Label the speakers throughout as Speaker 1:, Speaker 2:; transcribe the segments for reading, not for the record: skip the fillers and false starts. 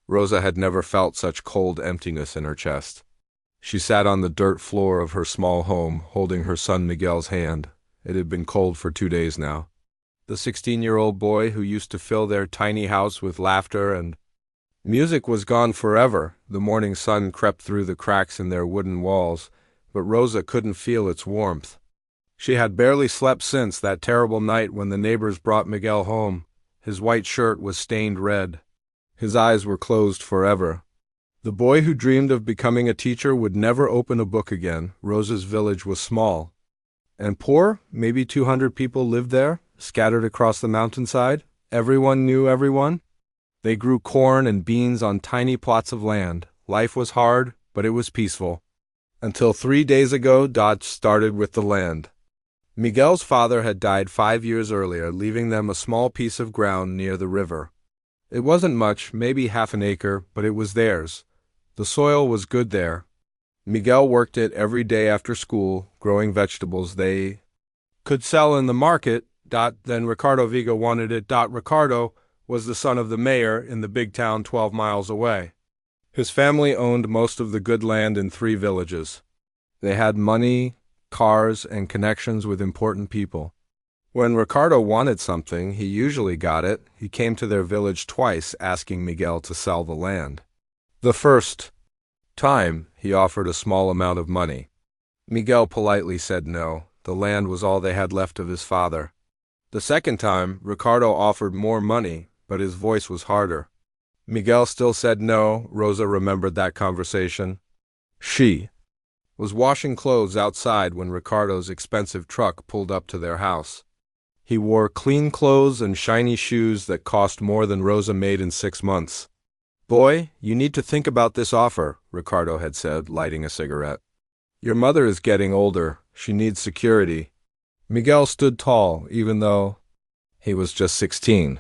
Speaker 1: Rosa had never felt such cold emptiness in her chest. She sat on the dirt floor of her small home, holding her son Miguel's hand. It had been cold for 2 days now. The 16-year-old boy who used to fill their tiny house with laughter and music was gone forever. The morning sun crept through the cracks in their wooden walls, but Rosa couldn't feel its warmth. She had barely slept since that terrible night when the neighbors brought Miguel home. His white shirt was stained red. His eyes were closed forever. The boy who dreamed of becoming a teacher would never open a book again. Rosa's village was small and poor. Maybe 200 people lived there, scattered across the mountainside. Everyone knew everyone. They grew corn and beans on tiny plots of land. Life was hard, but it was peaceful. Until 3 days ago, Dodge started with the land. Miguel's father had died 5 years earlier, leaving them a small piece of ground near the river. It wasn't much, maybe half an acre, but it was theirs. The soil was good there. Miguel worked it every day after school, growing vegetables they could sell in the market. Then Ricardo Viga wanted it. Ricardo was the son of the mayor in the big town 12 miles away. His family owned most of the good land in 3 villages. They had money, cars, and connections with important people. When Ricardo wanted something, he usually got it. He came to their village twice asking Miguel to sell the land. The first time, he offered a small amount of money. Miguel politely said no. The land was all they had left of his father. The second time, Ricardo offered more money, but his voice was harder. Miguel still said no. Rosa remembered that conversation. She was washing clothes outside when Ricardo's expensive truck pulled up to their house. He wore clean clothes and shiny shoes that cost more than Rosa made in 6 months. "Boy, you need to think about this offer," Ricardo had said, lighting a cigarette. "Your mother is getting older. She needs security." Miguel stood tall, even though he was just 16.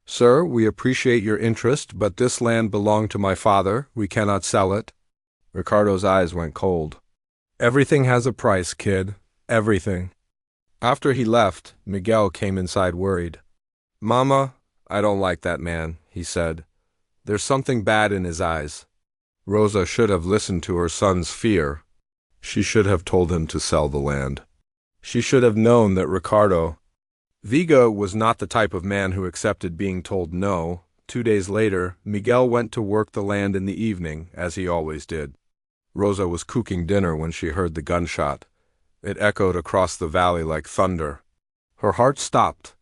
Speaker 1: "Sir, we appreciate your interest, but this land belonged to my father. We cannot sell it." Ricardo's eyes went cold. "Everything has a price, kid. Everything." After he left, Miguel came inside worried. "Mama, I don't like that man," he said. "There's something bad in his eyes." Rosa should have listened to her son's fear. She should have told him to sell the land. She should have known that Ricardo Viga was not the type of man who accepted being told no. 2 days later, Miguel went to work the land in the evening, as he always did. Rosa was cooking dinner when she heard the gunshot. It echoed across the valley like thunder. Her heart stopped.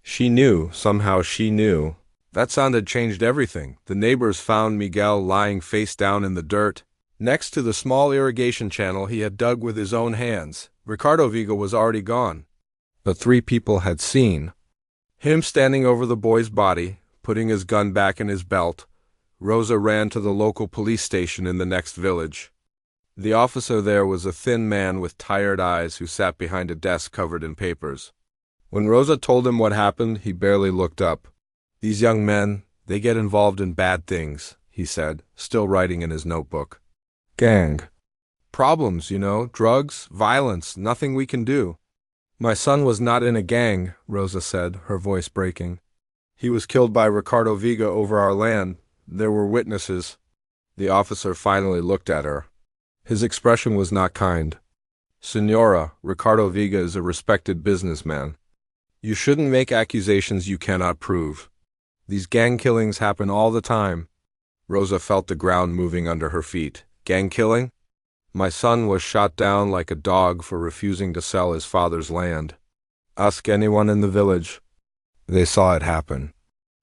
Speaker 1: She knew, somehow she knew. That sound had changed everything. The neighbors found Miguel lying face down in the dirt, next to the small irrigation channel he had dug with his own hands. Ricardo Viga was already gone. But 3 people had seen him standing over the boy's body, putting his gun back in his belt. Rosa ran to the local police station in the next village. The officer there was a thin man with tired eyes who sat behind a desk covered in papers. When Rosa told him what happened, he barely looked up. "These young men, they get involved in bad things," he said, still writing in his notebook. "Gang problems, you know, drugs, violence, nothing we can do." "My son was not in a gang," Rosa said, her voice breaking. "He was killed by Ricardo Viga over our land. There were witnesses." The officer finally looked at her. His expression was not kind. "Senora, Ricardo Viga is a respected businessman. You shouldn't make accusations you cannot prove. These gang killings happen all the time." Rosa felt the ground moving under her feet. "Gang killing? My son was shot down like a dog for refusing to sell his father's land. Ask anyone in the village. They saw it happen."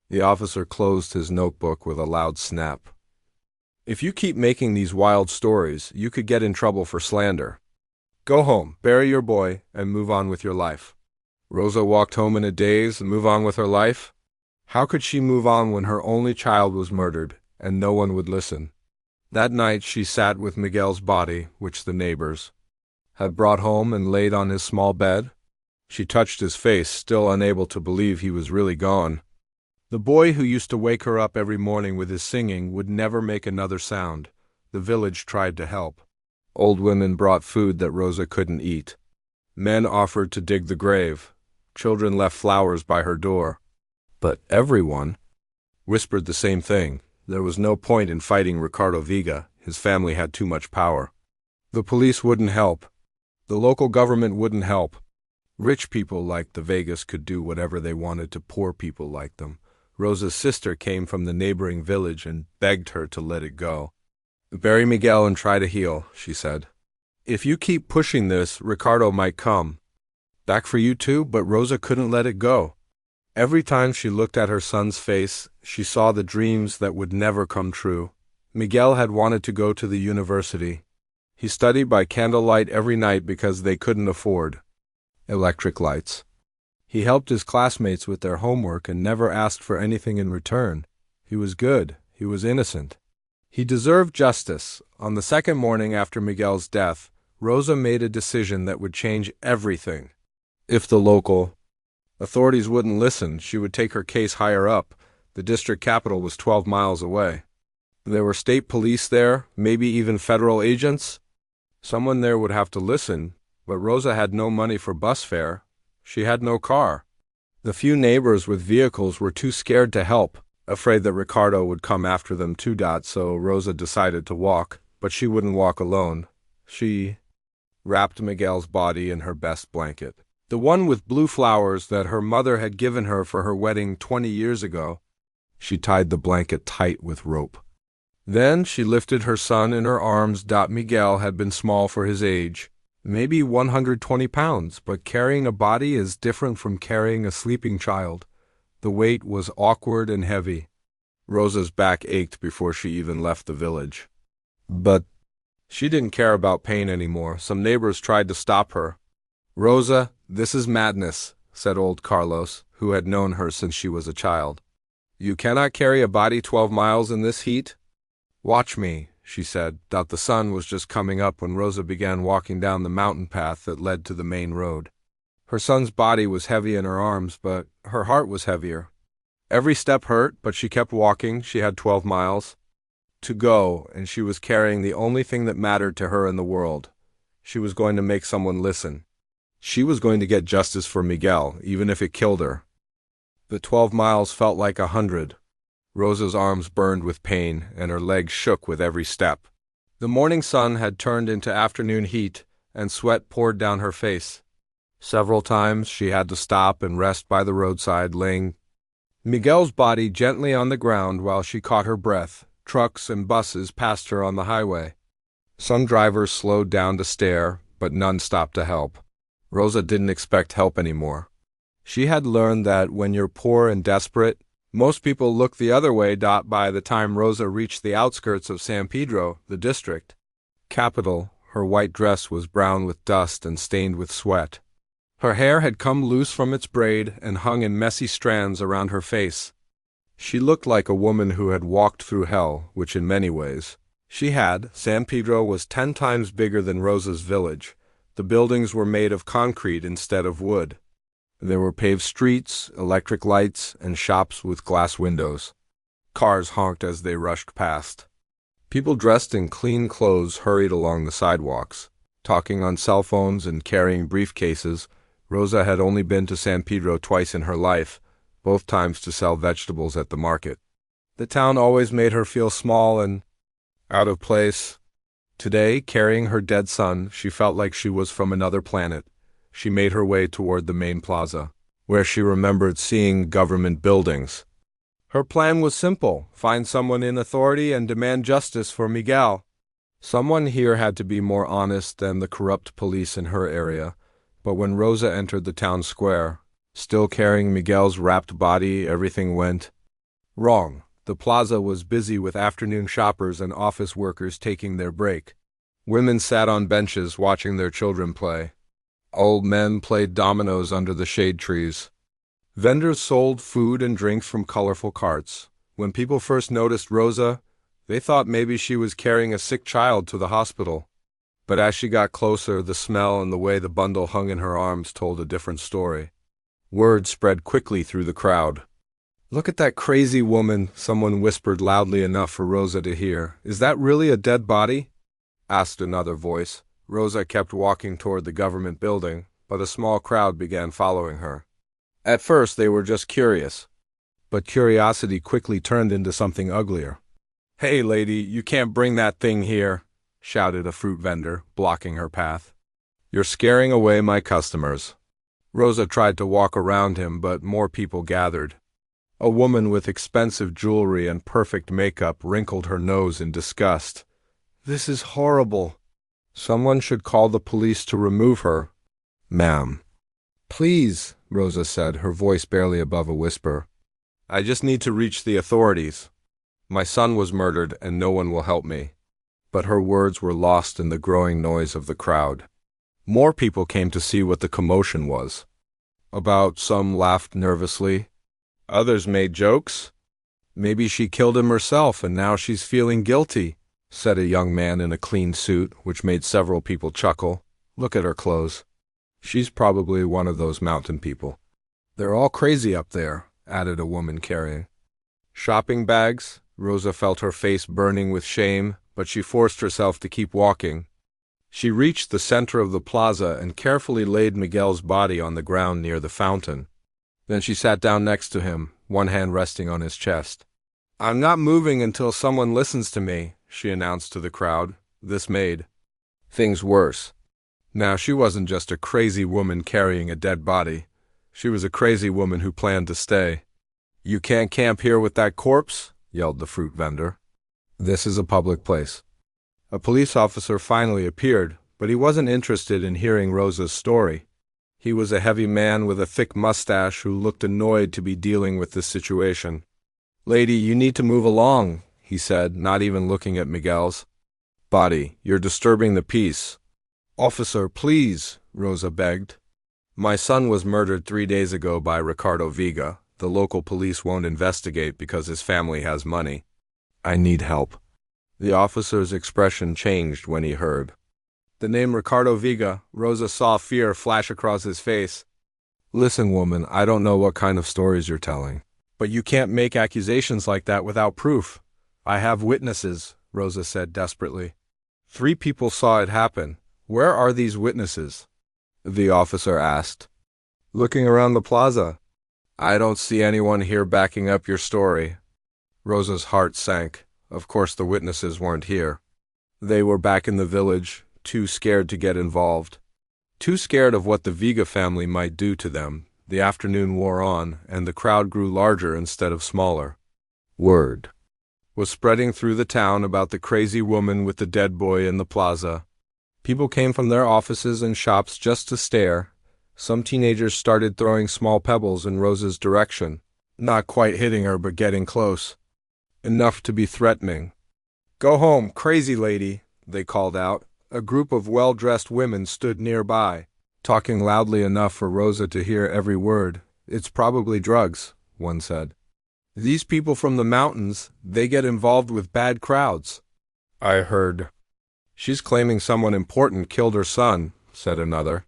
Speaker 1: The officer closed his notebook with a loud snap. "If you keep making these wild stories, you could get in trouble for slander. Go home, bury your boy, and move on with your life." Rosa walked home in a daze and move on with her life? How could she move on when her only child was murdered, and no one would listen? That night she sat with Miguel's body, which the neighbors had brought home and laid on his small bed. She touched his face, still unable to believe he was really gone. The boy who used to wake her up every morning with his singing would never make another sound. The village tried to help. Old women brought food that Rosa couldn't eat. Men offered to dig the grave. Children left flowers by her door. But everyone whispered the same thing. There was no point in fighting Ricardo Viga. His family had too much power. The police wouldn't help. The local government wouldn't help. Rich people like the Vegas could do whatever they wanted to poor people like them. Rosa's sister came from the neighboring village and begged her to let it go. "Bury Miguel and try to heal," she said. "If you keep pushing this, Ricardo might come back for you too," but Rosa couldn't let it go. Every time she looked at her son's face, she saw the dreams that would never come true. Miguel had wanted to go to the university. He studied by candlelight every night because they couldn't afford electric lights. He helped his classmates with their homework and never asked for anything in return. He was good. He was innocent. He deserved justice. On the second morning after Miguel's death, Rosa made a decision that would change everything. If the local authorities wouldn't listen, she would take her case higher up. The district capital was 12 miles away. There were state police there, maybe even federal agents. Someone there would have to listen, but Rosa had no money for bus fare. She had no car. The few neighbors with vehicles were too scared to help, afraid that Ricardo would come after them too. So Rosa decided to walk, but she wouldn't walk alone. She wrapped Miguel's body in her best blanket, the one with blue flowers that her mother had given her for her wedding 20 years ago. She tied the blanket tight with rope. Then she lifted her son in her arms. Miguel had been small for his age, maybe 120 pounds, but carrying a body is different from carrying a sleeping child. The weight was awkward and heavy. Rosa's back ached before she even left the village. But she didn't care about pain anymore. Some neighbors tried to stop her. "Rosa, this is madness," said old Carlos, who had known her since she was a child. "You cannot carry a body 12 miles in this heat." "Watch me," she said. The sun was just coming up when Rosa began walking down the mountain path that led to the main road. Her son's body was heavy in her arms, but her heart was heavier. Every step hurt, but she kept walking. She had 12 miles to go, and she was carrying the only thing that mattered to her in the world. She was going to make someone listen. She was going to get justice for Miguel, even if it killed her. The 12 miles felt like 100. Rosa's arms burned with pain, and her legs shook with every step. The morning sun had turned into afternoon heat, and sweat poured down her face. Several times she had to stop and rest by the roadside, laying Miguel's body gently on the ground while she caught her breath. Trucks and buses passed her on the highway. Some drivers slowed down to stare, but none stopped to help. Rosa didn't expect help anymore. She had learned that when you're poor and desperate, most people look the other way. By the time Rosa reached the outskirts of San Pedro, the district capital, her white dress was brown with dust and stained with sweat. Her hair had come loose from its braid and hung in messy strands around her face. She looked like a woman who had walked through hell, which in many ways she had. San Pedro was 10 times bigger than Rosa's village. The buildings were made of concrete instead of wood. There were paved streets, electric lights, and shops with glass windows. Cars honked as they rushed past. People dressed in clean clothes hurried along the sidewalks, talking on cell phones and carrying briefcases. Rosa had only been to San Pedro twice in her life, both times to sell vegetables at the market. The town always made her feel small and out of place. Today, carrying her dead son, she felt like she was from another planet. She made her way toward the main plaza, where she remembered seeing government buildings. Her plan was simple: find someone in authority and demand justice for Miguel. Someone here had to be more honest than the corrupt police in her area. But when Rosa entered the town square, still carrying Miguel's wrapped body, everything went wrong. The plaza was busy with afternoon shoppers and office workers taking their break. Women sat on benches watching their children play. Old men played dominoes under the shade trees. Vendors sold food and drinks from colorful carts. When people first noticed Rosa, they thought maybe she was carrying a sick child to the hospital. But as she got closer, the smell and the way the bundle hung in her arms told a different story. Word spread quickly through the crowd. "Look at that crazy woman," someone whispered loudly enough for Rosa to hear. "Is that really a dead body?" asked another voice. Rosa kept walking toward the government building, but a small crowd began following her. At first they were just curious, but curiosity quickly turned into something uglier. "Hey, lady, you can't bring that thing here," shouted a fruit vendor, blocking her path. "You're scaring away my customers." Rosa tried to walk around him, but more people gathered. A woman with expensive jewelry and perfect makeup wrinkled her nose in disgust. "This is horrible. Someone should call the police to remove her." "Ma'am." "Please," Rosa said, her voice barely above a whisper. "I just need to reach the authorities. My son was murdered and no one will help me." But her words were lost in the growing noise of the crowd. More people came to see what the commotion was. Some laughed nervously. Others made jokes. "Maybe she killed him herself and now she's feeling guilty," said a young man in a clean suit, which made several people chuckle. "Look at her clothes. She's probably one of those mountain people." "They're all crazy up there," added a woman carrying shopping bags. Rosa felt her face burning with shame, but she forced herself to keep walking. She reached the center of the plaza and carefully laid Miguel's body on the ground near the fountain. Then she sat down next to him, one hand resting on his chest. "I'm not moving until someone listens to me," she announced to the crowd. This made things worse. Now, she wasn't just a crazy woman carrying a dead body. She was a crazy woman who planned to stay. "You can't camp here with that corpse," yelled the fruit vendor. "This is a public place." A police officer finally appeared, but he wasn't interested in hearing Rosa's story. He was a heavy man with a thick mustache who looked annoyed to be dealing with this situation. "Lady, you need to move along," he said, not even looking at Miguel's body. "You're disturbing the peace." "Officer, please," Rosa begged. "My son was murdered 3 days ago by Ricardo Viga. The local police won't investigate because his family has money. I need help." The officer's expression changed when he heard the name Ricardo Viga. Rosa saw fear flash across his face. "Listen, woman, I don't know what kind of stories you're telling, but you can't make accusations like that without proof." "I have witnesses," Rosa said desperately. 3 people saw it happen. "Where are these witnesses?" the officer asked, looking around the plaza. "I don't see anyone here backing up your story." Rosa's heart sank. Of course the witnesses weren't here. They were back in the village, too scared to get involved. Too scared of what the Viga family might do to them. The afternoon wore on, and the crowd grew larger instead of smaller. Word was spreading through the town about the crazy woman with the dead boy in the plaza. People came from their offices and shops just to stare. Some teenagers started throwing small pebbles in Rosa's direction, not quite hitting her but getting close. Enough to be threatening. "Go home, crazy lady," they called out. A group of well-dressed women stood nearby, talking loudly enough for Rosa to hear every word. "It's probably drugs," one said. "These people from the mountains, they get involved with bad crowds." "I heard." "She's claiming someone important killed her son," said another.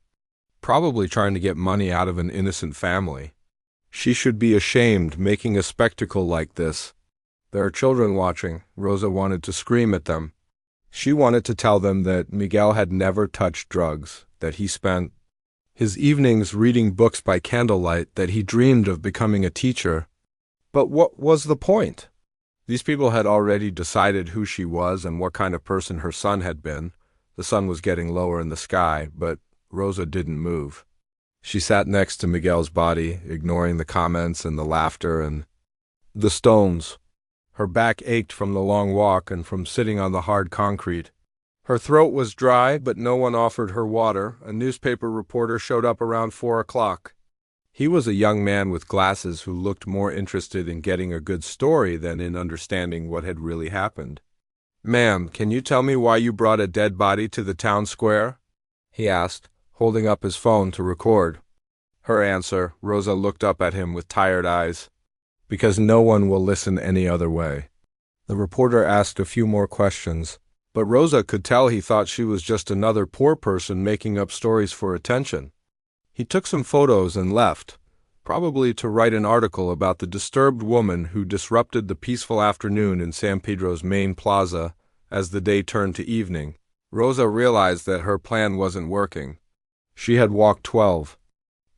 Speaker 1: "Probably trying to get money out of an innocent family. She should be ashamed making a spectacle like this." "There are children watching." Rosa wanted to scream at them. She wanted to tell them that Miguel had never touched drugs, that he spent his evenings reading books by candlelight, that he dreamed of becoming a teacher. But what was the point? These people had already decided who she was and what kind of person her son had been. The sun was getting lower in the sky, but Rosa didn't move. She sat next to Miguel's body, ignoring the comments and the laughter and the stones. Her back ached from the long walk and from sitting on the hard concrete. Her throat was dry, but no one offered her water. A newspaper reporter showed up around 4 o'clock. He was a young man with glasses who looked more interested in getting a good story than in understanding what had really happened. "Ma'am, can you tell me why you brought a dead body to the town square?" he asked, holding up his phone to record. Her answer, Rosa looked up at him with tired eyes. "Because no one will listen any other way." The reporter asked a few more questions, but Rosa could tell he thought she was just another poor person making up stories for attention. He took some photos and left, probably to write an article about the disturbed woman who disrupted the peaceful afternoon in San Pedro's main plaza as the day turned to evening. Rosa realized that her plan wasn't working. She had walked 12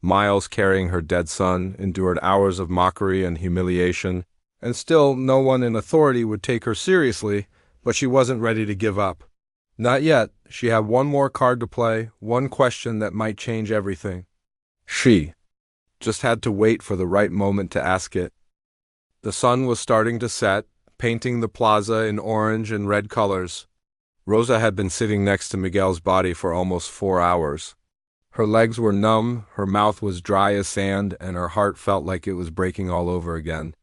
Speaker 1: miles carrying her dead son, endured hours of mockery and humiliation, And still, no one in authority would take her seriously, but she wasn't ready to give up. Not yet. She had one more card to play, one question that might change everything. She just had to wait for the right moment to ask it. The sun was starting to set, painting the plaza in orange and red colors. Rosa had been sitting next to Miguel's body for almost 4 hours. Her legs were numb, her mouth was dry as sand, and her heart felt like it was breaking all over again.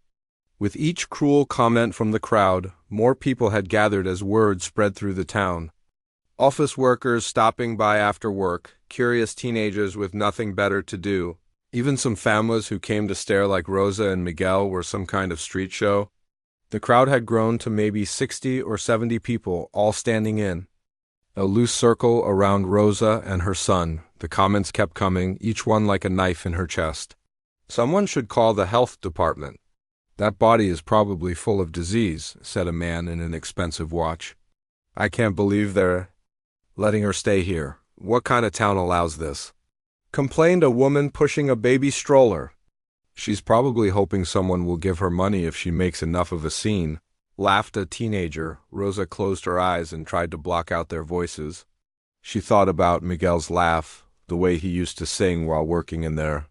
Speaker 1: With each cruel comment from the crowd, more people had gathered as word spread through the town. Office workers stopping by after work, curious teenagers with nothing better to do, even some families who came to stare like Rosa and Miguel were some kind of street show. The crowd had grown to maybe 60 or 70 people, all standing in a loose circle around Rosa and her son. The comments kept coming, each one like a knife in her chest. Someone should call the health department. That body is probably full of disease, said a man in an expensive watch. I can't believe they're letting her stay here. What kind of town allows this? Complained a woman pushing a baby stroller. She's probably hoping someone will give her money if she makes enough of a scene, laughed a teenager. Rosa closed her eyes and tried to block out their voices. She thought about Miguel's laugh, the way he used to sing while working in their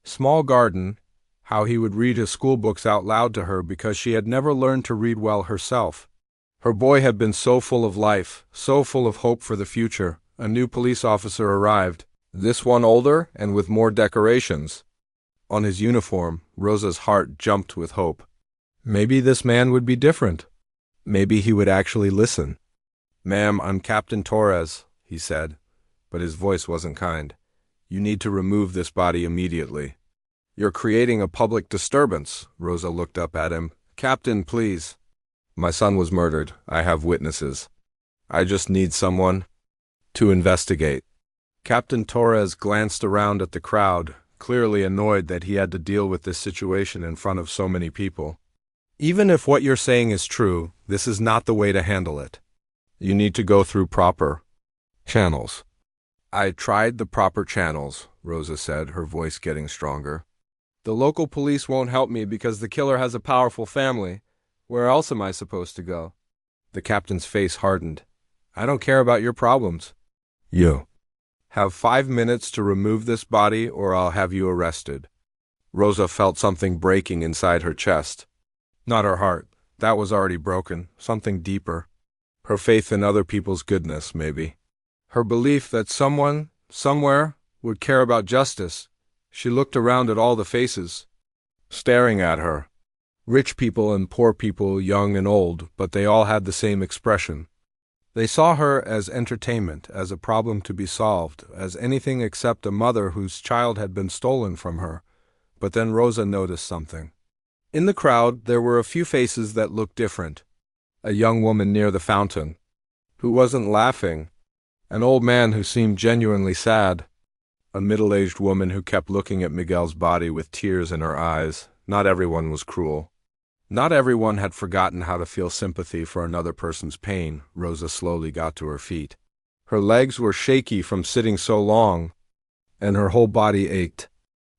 Speaker 1: small garden, how he would read his school books out loud to her because she had never learned to read well herself. Her boy had been so full of life, so full of hope for the future. A new police officer arrived, this one older and with more decorations. On his uniform, Rosa's heart jumped with hope. Maybe this man would be different. Maybe he would actually listen. Ma'am, I'm Captain Torres, he said, but his voice wasn't kind. You need to remove this body immediately. You're creating a public disturbance. Rosa looked up at him. Captain, please. My son was murdered. I have witnesses. I just need someone to investigate. Captain Torres glanced around at the crowd, clearly annoyed that he had to deal with this situation in front of so many people. Even if what you're saying is true, this is not the way to handle it. You need to go through proper channels. I tried the proper channels, Rosa said, her voice getting stronger. The local police won't help me because the killer has a powerful family. Where else am I supposed to go? The captain's face hardened. I don't care about your problems. You have 5 minutes to remove this body or I'll have you arrested. Rosa felt something breaking inside her chest. Not her heart. That was already broken. Something deeper. Her faith in other people's goodness, maybe. Her belief that someone, somewhere, would care about justice. She looked around at all the faces, staring at her. Rich people and poor people, young and old, but they all had the same expression. They saw her as entertainment, as a problem to be solved, as anything except a mother whose child had been stolen from her. But then Rosa noticed something. In the crowd, there were a few faces that looked different. A young woman near the fountain, who wasn't laughing. An old man who seemed genuinely sad. A middle-aged woman who kept looking at Miguel's body with tears in her eyes. Not everyone was cruel. Not everyone had forgotten how to feel sympathy for another person's pain. Rosa slowly got to her feet. Her legs were shaky from sitting so long, and her whole body ached.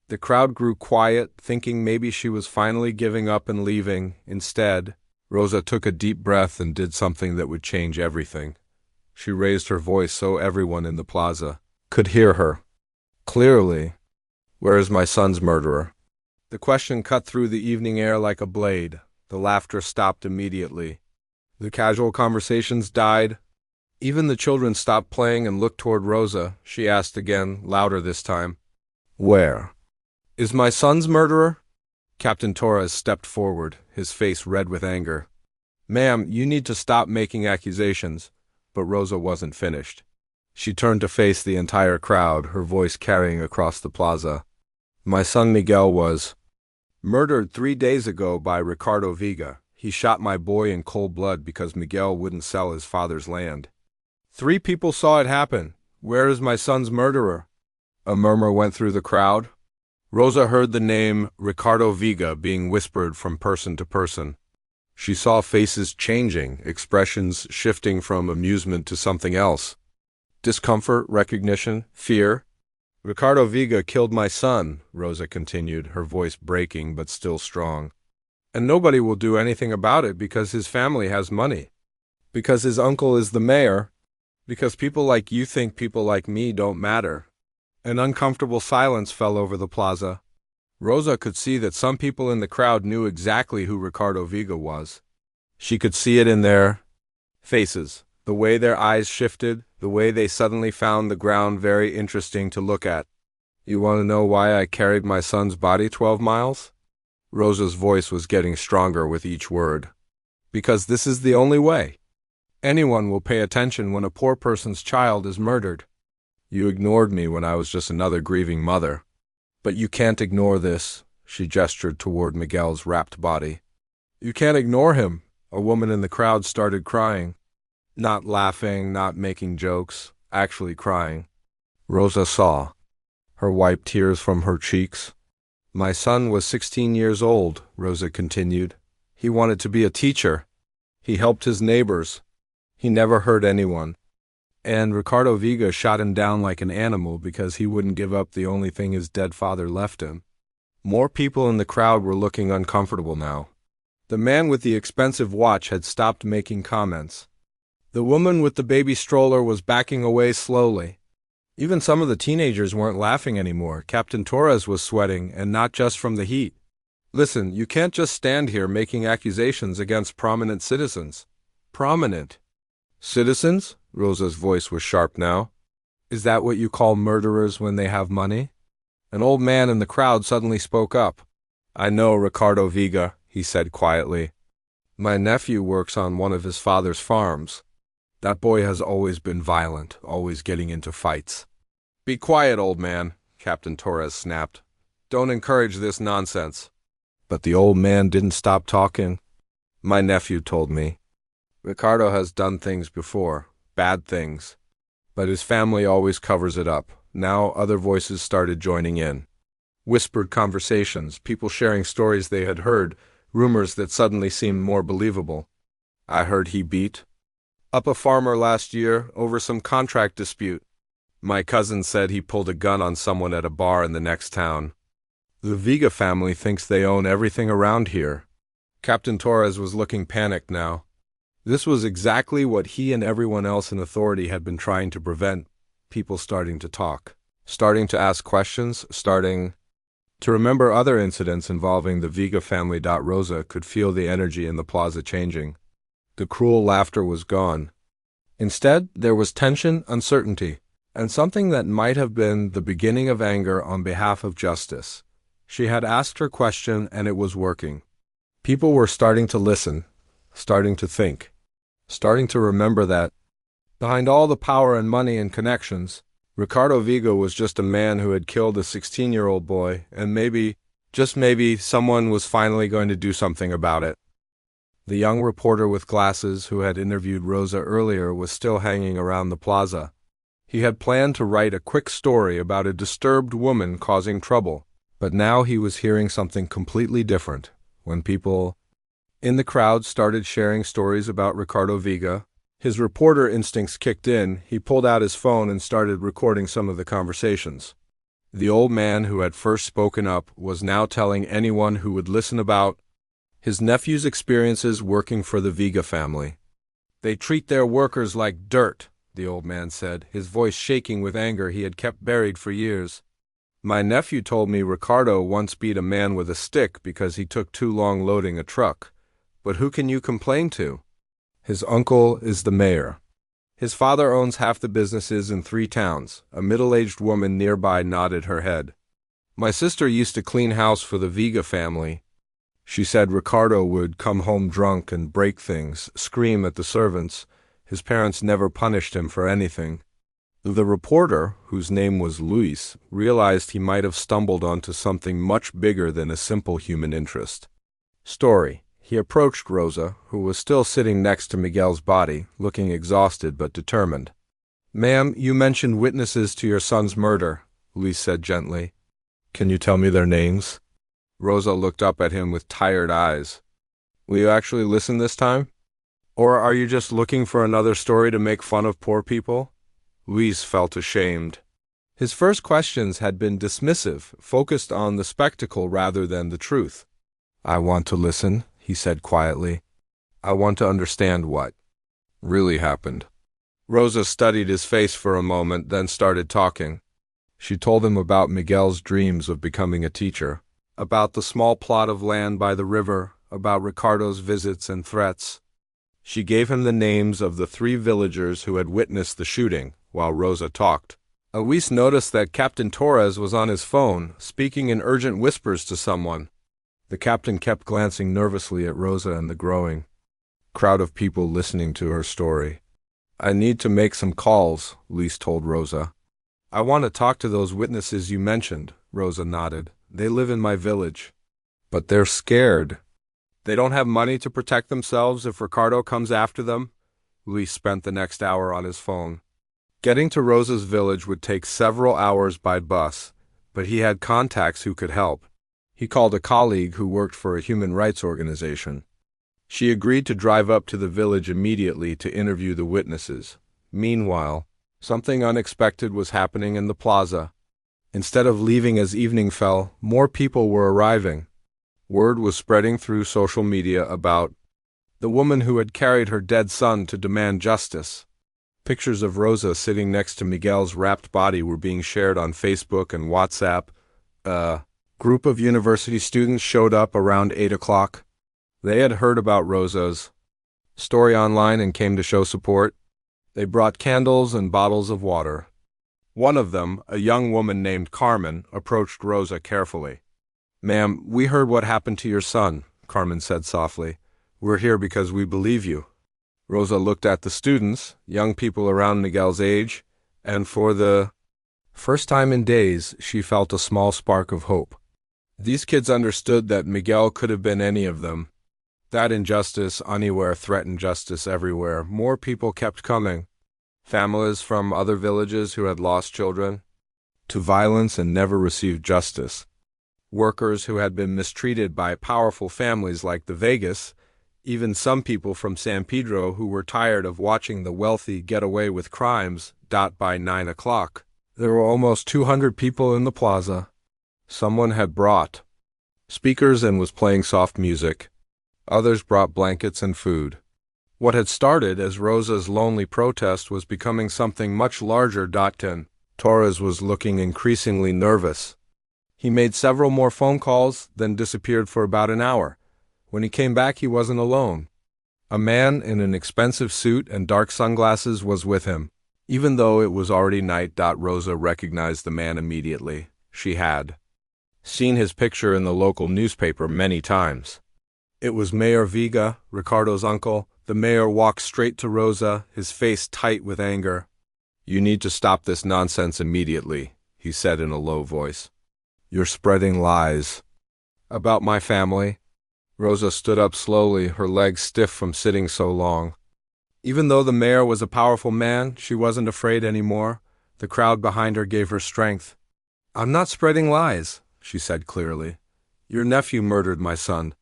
Speaker 1: The crowd grew quiet, thinking maybe she was finally giving up and leaving. Instead, Rosa took a deep breath and did something that would change everything. She raised her voice so everyone in the plaza could hear her clearly. Where is my son's murderer? The question cut through the evening air like a blade. The laughter stopped immediately. The casual conversations died. Even the children stopped playing and looked toward Rosa. She asked again, louder this time. Where is my son's murderer? Captain Torres stepped forward, his face red with anger. Ma'am, you need to stop making accusations. But Rosa wasn't finished. She turned to face the entire crowd, her voice carrying across the plaza. My son Miguel was murdered 3 days ago by Ricardo Viga. He shot my boy in cold blood because Miguel wouldn't sell his father's land. 3 people saw it happen. Where is my son's murderer? A murmur went through the crowd. Rosa heard the name Ricardo Viga being whispered from person to person. She saw faces changing, expressions shifting from amusement to something else. Discomfort, recognition, fear. Ricardo Viga killed my son, Rosa continued, her voice breaking but still strong. And nobody will do anything about it because his family has money. Because his uncle is the mayor. Because people like you think people like me don't matter. An uncomfortable silence fell over the plaza. Rosa could see that some people in the crowd knew exactly who Ricardo Viga was. She could see it in their faces, the way their eyes shifted, the way they suddenly found the ground very interesting to look at. You want to know why I carried my son's body 12 miles? Rosa's voice was getting stronger with each word. Because this is the only way. Anyone will pay attention when a poor person's child is murdered. You ignored me when I was just another grieving mother. But you can't ignore this, she gestured toward Miguel's wrapped body. You can't ignore him. A woman in the crowd started crying. Not laughing, not making jokes, actually crying. Rosa saw. Her wiped tears from her cheeks. My son was 16 years old, Rosa continued. He wanted to be a teacher. He helped his neighbors. He never hurt anyone. And Ricardo Viga shot him down like an animal because he wouldn't give up the only thing his dead father left him. More people in the crowd were looking uncomfortable now. The man with the expensive watch had stopped making comments. The woman with the baby stroller was backing away slowly. Even some of the teenagers weren't laughing anymore. Captain Torres was sweating, and not just from the heat. Listen, you can't just stand here making accusations against prominent citizens. Prominent citizens? Rosa's voice was sharp now. Is that what you call murderers when they have money? An old man in the crowd suddenly spoke up. I know Ricardo Viga, he said quietly. My nephew works on one of his father's farms. That boy has always been violent, always getting into fights. Be quiet, old man, Captain Torres snapped. Don't encourage this nonsense. But the old man didn't stop talking. My nephew told me. Ricardo has done things before, bad things. But his family always covers it up. Now other voices started joining in. Whispered conversations, people sharing stories they had heard, rumors that suddenly seemed more believable. I heard he beat up a farmer last year over some contract dispute. My cousin said he pulled a gun on someone at a bar in the next town. The Viga family thinks they own everything around here. Captain Torres was looking panicked now. This was exactly what he and everyone else in authority had been trying to prevent. People starting to talk, starting to ask questions, starting to remember other incidents involving the Viga family. Rosa could feel the energy in the plaza changing. The cruel laughter was gone. Instead, there was tension, uncertainty, and something that might have been the beginning of anger on behalf of justice. She had asked her question, and it was working. People were starting to listen, starting to think, starting to remember that, behind all the power and money and connections, Ricardo Viga was just a man who had killed a 16-year-old boy, and maybe, just maybe, someone was finally going to do something about it. The young reporter with glasses who had interviewed Rosa earlier was still hanging around the plaza. He had planned to write a quick story about a disturbed woman causing trouble, but now he was hearing something completely different. When people in the crowd started sharing stories about Ricardo Viga, his reporter instincts kicked in. He pulled out his phone and started recording some of the conversations. The old man who had first spoken up was now telling anyone who would listen about his nephew's experiences working for the Viga family. They treat their workers like dirt, the old man said, his voice shaking with anger he had kept buried for years. My nephew told me Ricardo once beat a man with a stick because he took too long loading a truck. But who can you complain to? His uncle is the mayor. His father owns half the businesses in 3 towns. A middle-aged woman nearby nodded her head. My sister used to clean house for the Viga family. She said Ricardo would come home drunk and break things, scream at the servants. His parents never punished him for anything. The reporter, whose name was Luis, realized he might have stumbled onto something much bigger than a simple human interest. Story. He approached Rosa, who was still sitting next to Miguel's body, looking exhausted but determined. Ma'am, you mentioned witnesses to your son's murder, Luis said gently. Can you tell me their names? Rosa looked up at him with tired eyes. Will you actually listen this time? Or are you just looking for another story to make fun of poor people? Luis felt ashamed. His first questions had been dismissive, focused on the spectacle rather than the truth. I want to listen, he said quietly. I want to understand what really happened. Rosa studied his face for a moment, then started talking. She told him about Miguel's dreams of becoming a teacher, about the small plot of land by the river, about Ricardo's visits and threats. She gave him the names of the 3 villagers who had witnessed the shooting, while Rosa talked. Luis noticed that Captain Torres was on his phone, speaking in urgent whispers to someone. The captain kept glancing nervously at Rosa and the growing crowd of people listening to her story. I need to make some calls, Luis told Rosa. I want to talk to those witnesses you mentioned, Rosa nodded. They live in my village. But they're scared. They don't have money to protect themselves if Ricardo comes after them? Luis spent the next hour on his phone. Getting to Rosa's village would take several hours by bus, but he had contacts who could help. He called a colleague who worked for a human rights organization. She agreed to drive up to the village immediately to interview the witnesses. Meanwhile, something unexpected was happening in the plaza. Instead of leaving as evening fell, more people were arriving. Word was spreading through social media about the woman who had carried her dead son to demand justice. Pictures of Rosa sitting next to Miguel's wrapped body were being shared on Facebook and WhatsApp. A group of university students showed up around 8 o'clock. They had heard about Rosa's story online and came to show support. They brought candles and bottles of water. One of them, a young woman named Carmen, approached Rosa carefully. "Ma'am, we heard what happened to your son," Carmen said softly. "We're here because we believe you." Rosa looked at the students, young people around Miguel's age, and for the first time in days, she felt a small spark of hope. These kids understood that Miguel could have been any of them. That injustice anywhere threatened justice everywhere. More people kept coming. Families from other villages who had lost children to violence and never received justice. Workers who had been mistreated by powerful families like the Vegas, even some people from San Pedro who were tired of watching the wealthy get away with crimes. By 9 o'clock, there were almost 200 people in the plaza. Someone had brought speakers and was playing soft music. Others brought blankets and food. What had started as Rosa's lonely protest was becoming something much larger. Torres was looking increasingly nervous. He made several more phone calls, then disappeared for about an hour. When he came back, he wasn't alone. A man in an expensive suit and dark sunglasses was with him. Even though it was already night, Rosa recognized the man immediately. She had seen his picture in the local newspaper many times. It was Mayor Vega, Ricardo's uncle. The mayor walked straight to Rosa, his face tight with anger. "You need to stop this nonsense immediately," he said in a low voice. "You're spreading lies." "About my family?" Rosa stood up slowly, her legs stiff from sitting so long. Even though the mayor was a powerful man, she wasn't afraid anymore. The crowd behind her gave her strength. "I'm not spreading lies," she said clearly. "Your nephew murdered my son.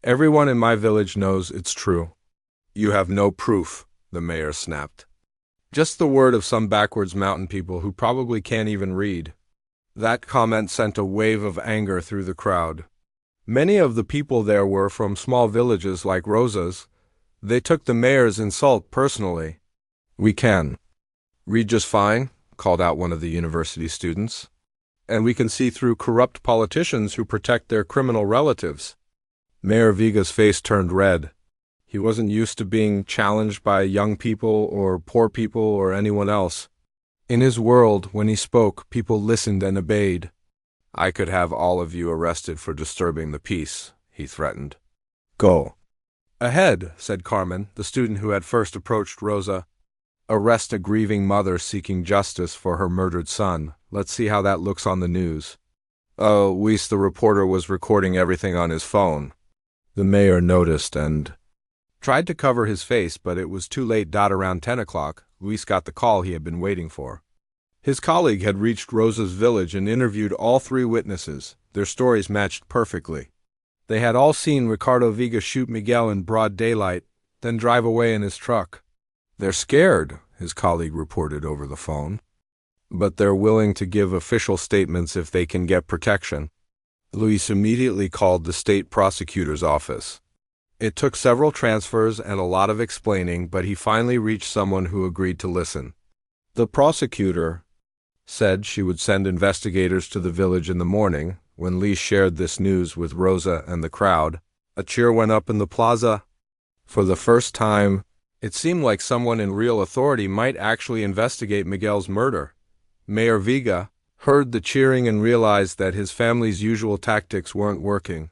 Speaker 1: Everyone in my village knows it's true." "You have no proof," the mayor snapped. "Just the word of some backwards mountain people who probably can't even read." That comment sent a wave of anger through the crowd. Many of the people there were from small villages like Rosa's. They took the mayor's insult personally. "We can read just fine," called out one of the university students. "And we can see through corrupt politicians who protect their criminal relatives." Mayor Vega's face turned red. He wasn't used to being challenged by young people or poor people or anyone else. In his world, when he spoke, people listened and obeyed. "I could have all of you arrested for disturbing the peace," he threatened. "Go ahead," said Carmen, the student who had first approached Rosa. "Arrest a grieving mother seeking justice for her murdered son. Let's see how that looks on the news." "Oh, Luis, the reporter was recording everything on his phone." The mayor noticed and tried to cover his face, but it was too late. Around 10 o'clock, Luis got the call he had been waiting for. His colleague had reached Rosa's village and interviewed all 3 witnesses. Their stories matched perfectly. They had all seen Ricardo Vega shoot Miguel in broad daylight, then drive away in his truck. "They're scared," his colleague reported over the phone. "But they're willing to give official statements if they can get protection." Luis immediately called the state prosecutor's office. It took several transfers and a lot of explaining, but he finally reached someone who agreed to listen. The prosecutor said she would send investigators to the village in the morning. When Lee shared this news with Rosa and the crowd, a cheer went up in the plaza. For the first time, it seemed like someone in real authority might actually investigate Miguel's murder. Mayor Vega heard the cheering and realized that his family's usual tactics weren't working.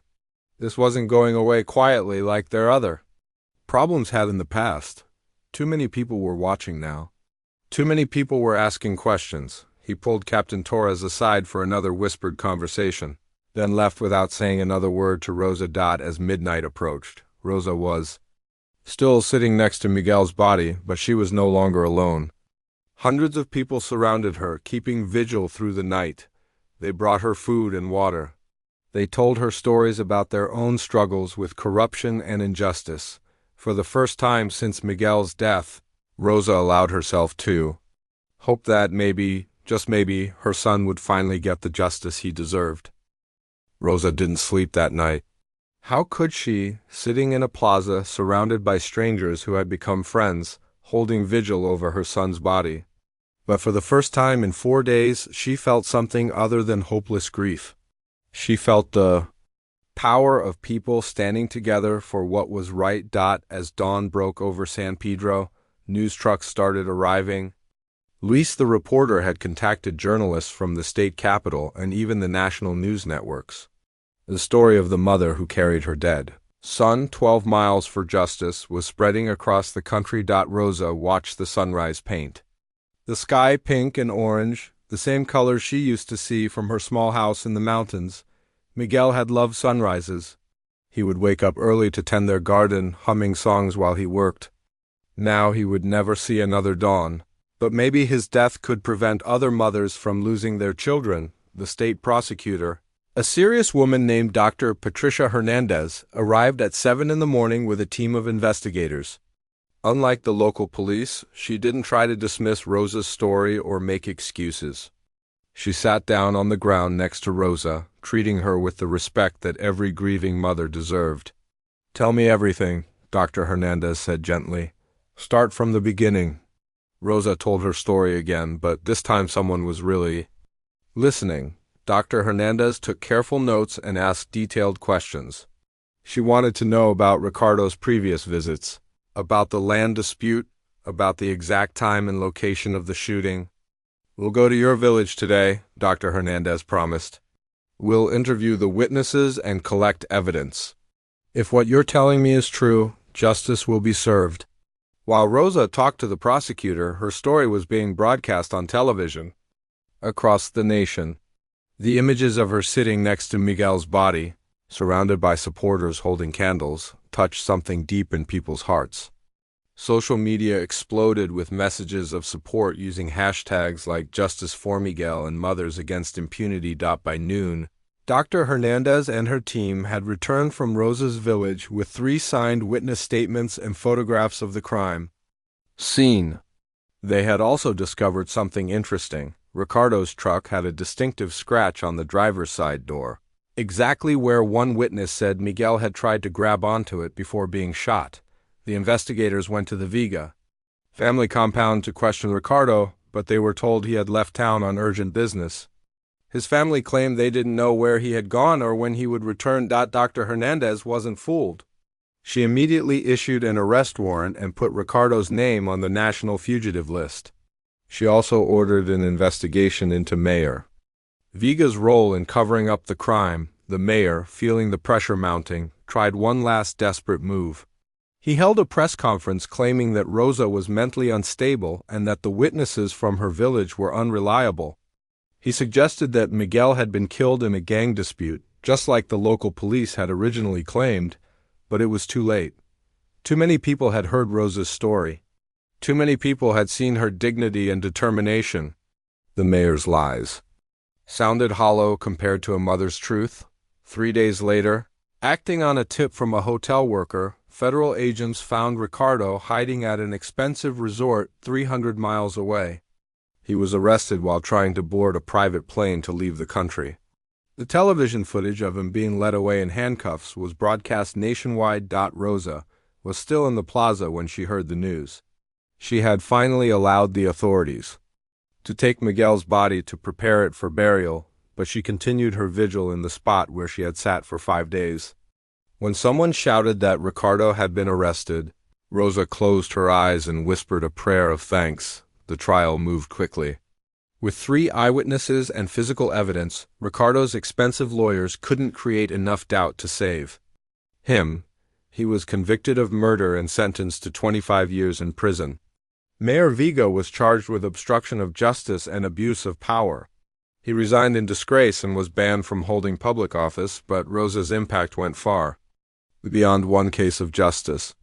Speaker 1: This wasn't going away quietly like their other problems had in the past. Too many people were watching now. Too many people were asking questions. He pulled Captain Torres aside for another whispered conversation, then left without saying another word to Rosa. As midnight approached, Rosa was still sitting next to Miguel's body, but she was no longer alone. Hundreds of people surrounded her, keeping vigil through the night. They brought her food and water. They told her stories about their own struggles with corruption and injustice. For the first time since Miguel's death, Rosa allowed herself to hope that maybe, just maybe, her son would finally get the justice he deserved. Rosa didn't sleep that night. How could she, sitting in a plaza surrounded by strangers who had become friends, holding vigil over her son's body? But for the first time in 4 days, she felt something other than hopeless grief. She felt the power of people standing together for what was right. As dawn broke over San Pedro, news trucks started arriving. Luis the reporter had contacted journalists from the state capitol and even the national news networks. The story of the mother who carried her dead son 12 miles for justice was spreading across the country. Rosa watched the sunrise paint the sky pink and orange, the same colors she used to see from her small house in the mountains. Miguel had loved sunrises. He would wake up early to tend their garden, humming songs while he worked. Now he would never see another dawn. But maybe his death could prevent other mothers from losing their children. The state prosecutor, a serious woman named Dr. Patricia Hernandez, arrived at 7 in the morning with a team of investigators. Unlike the local police, she didn't try to dismiss Rosa's story or make excuses. She sat down on the ground next to Rosa, treating her with the respect that every grieving mother deserved. "Tell me everything," Dr. Hernandez said gently. "Start from the beginning." Rosa told her story again, but this time someone was really listening. Dr. Hernandez took careful notes and asked detailed questions. She wanted to know about Ricardo's previous visits, about the land dispute, about the exact time and location of the shooting. "We'll go to your village today," Dr. Hernandez promised. "We'll interview the witnesses and collect evidence. If what you're telling me is true, justice will be served." While Rosa talked to the prosecutor, her story was being broadcast on television across the nation. The images of her sitting next to Miguel's body, surrounded by supporters holding candles, touched something deep in people's hearts. Social media exploded with messages of support using hashtags like Justice for Miguel and Mothers Against Impunity. By noon, Dr. Hernandez and her team had returned from Rosa's village with 3 signed witness statements and photographs of the crime scene. They had also discovered something interesting. Ricardo's truck had a distinctive scratch on the driver's side door, exactly where one witness said Miguel had tried to grab onto it before being shot. The investigators went to the Vega family compound to question Ricardo, but they were told he had left town on urgent business. His family claimed they didn't know where he had gone or when he would return. Dr. Hernandez wasn't fooled. She immediately issued an arrest warrant and put Ricardo's name on the national fugitive list. She also ordered an investigation into Mayor Vega's role in covering up the crime. The mayor, feeling the pressure mounting, tried one last desperate move. He held a press conference claiming that Rosa was mentally unstable and that the witnesses from her village were unreliable. He suggested that Miguel had been killed in a gang dispute, just like the local police had originally claimed, but it was too late. Too many people had heard Rosa's story. Too many people had seen her dignity and determination. The mayor's lies sounded hollow compared to a mother's truth. 3 days later, acting on a tip from a hotel worker, federal agents found Ricardo hiding at an expensive resort 300 miles away. He was arrested while trying to board a private plane to leave the country. The television footage of him being led away in handcuffs was broadcast nationwide. Rosa was still in the plaza when she heard the news. She had finally allowed the authorities to take Miguel's body to prepare it for burial, but she continued her vigil in the spot where she had sat for 5 days. When someone shouted that Ricardo had been arrested, Rosa closed her eyes and whispered a prayer of thanks. The trial moved quickly. With 3 eyewitnesses and physical evidence, Ricardo's expensive lawyers couldn't create enough doubt to save him. He was convicted of murder and sentenced to 25 years in prison. Mayor Vigo was charged with obstruction of justice and abuse of power. He resigned in disgrace and was banned from holding public office, but Rosa's impact went far beyond one case of justice.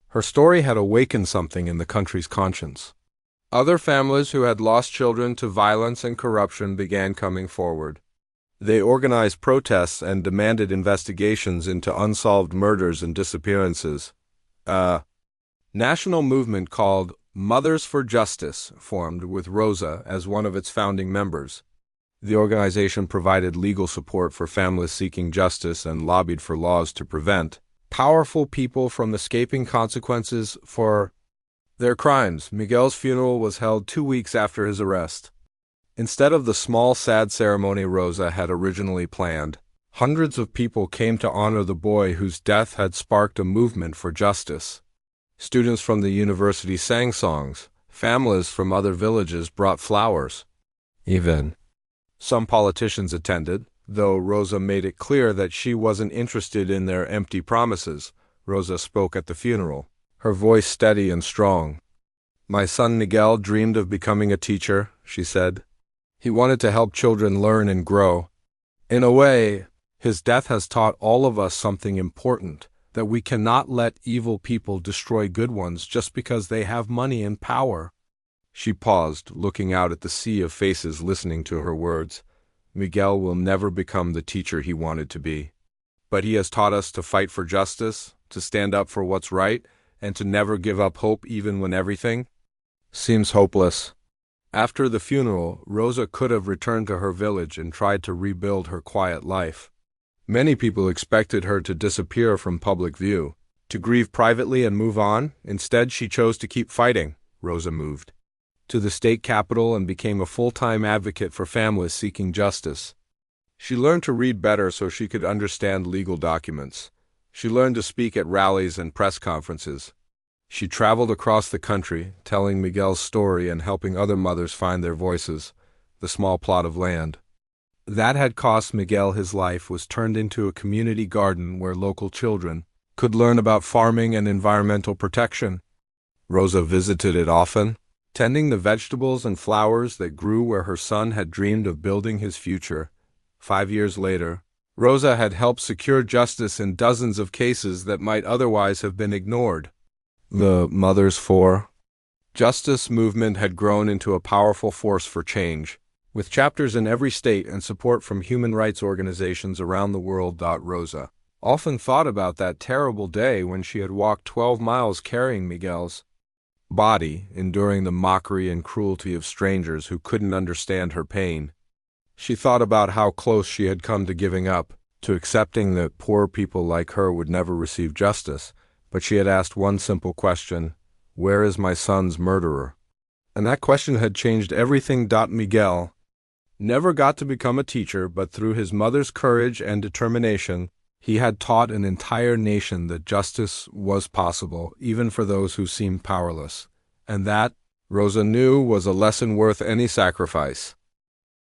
Speaker 1: Her story had awakened something in the country's conscience. Other families who had lost children to violence and corruption began coming forward. They organized protests and demanded investigations into unsolved murders and disappearances. A national movement called Mothers for Justice formed, with Rosa as one of its founding members. The organization provided legal support for families seeking justice and lobbied for laws to prevent powerful people from escaping consequences for their crimes. Miguel's funeral was held 2 weeks after his arrest. Instead of the small, sad ceremony Rosa had originally planned, hundreds of people came to honor the boy whose death had sparked a movement for justice. Students from the university sang songs. Families from other villages brought flowers. Even some politicians attended, though Rosa made it clear that she wasn't interested in their empty promises. Rosa spoke at the funeral, her voice steady and strong. "My son Miguel dreamed of becoming a teacher," she said. "He wanted to help children learn and grow. In a way, his death has taught all of us something important, that we cannot let evil people destroy good ones just because they have money and power." She paused, looking out at the sea of faces listening to her words. "Miguel will never become the teacher he wanted to be. But he has taught us to fight for justice, to stand up for what's right, and to never give up hope even when everything seems hopeless." After the funeral, Rosa could have returned to her village and tried to rebuild her quiet life. Many people expected her to disappear from public view, to grieve privately and move on. Instead, she chose to keep fighting. Rosa moved to the state capital and became a full-time advocate for families seeking justice. She learned to read better so she could understand legal documents. She learned to speak at rallies and press conferences. She traveled across the country, telling Miguel's story and helping other mothers find their voices. The small plot of land that had cost Miguel his life was turned into a community garden where local children could learn about farming and environmental protection. Rosa visited it often, tending the vegetables and flowers that grew where her son had dreamed of building his future. 5 years later, Rosa had helped secure justice in dozens of cases that might otherwise have been ignored. The Mothers for Justice movement had grown into a powerful force for change, with chapters in every state and support from human rights organizations around the world. Rosa often thought about that terrible day when she had walked 12 miles carrying Miguel's body, enduring the mockery and cruelty of strangers who couldn't understand her pain. She thought about how close she had come to giving up, to accepting that poor people like her would never receive justice, but she had asked one simple question: where is my son's murderer? And that question had changed everything. Miguel never got to become a teacher, but through his mother's courage and determination, he had taught an entire nation that justice was possible, even for those who seemed powerless. And that, Rosa knew, was a lesson worth any sacrifice.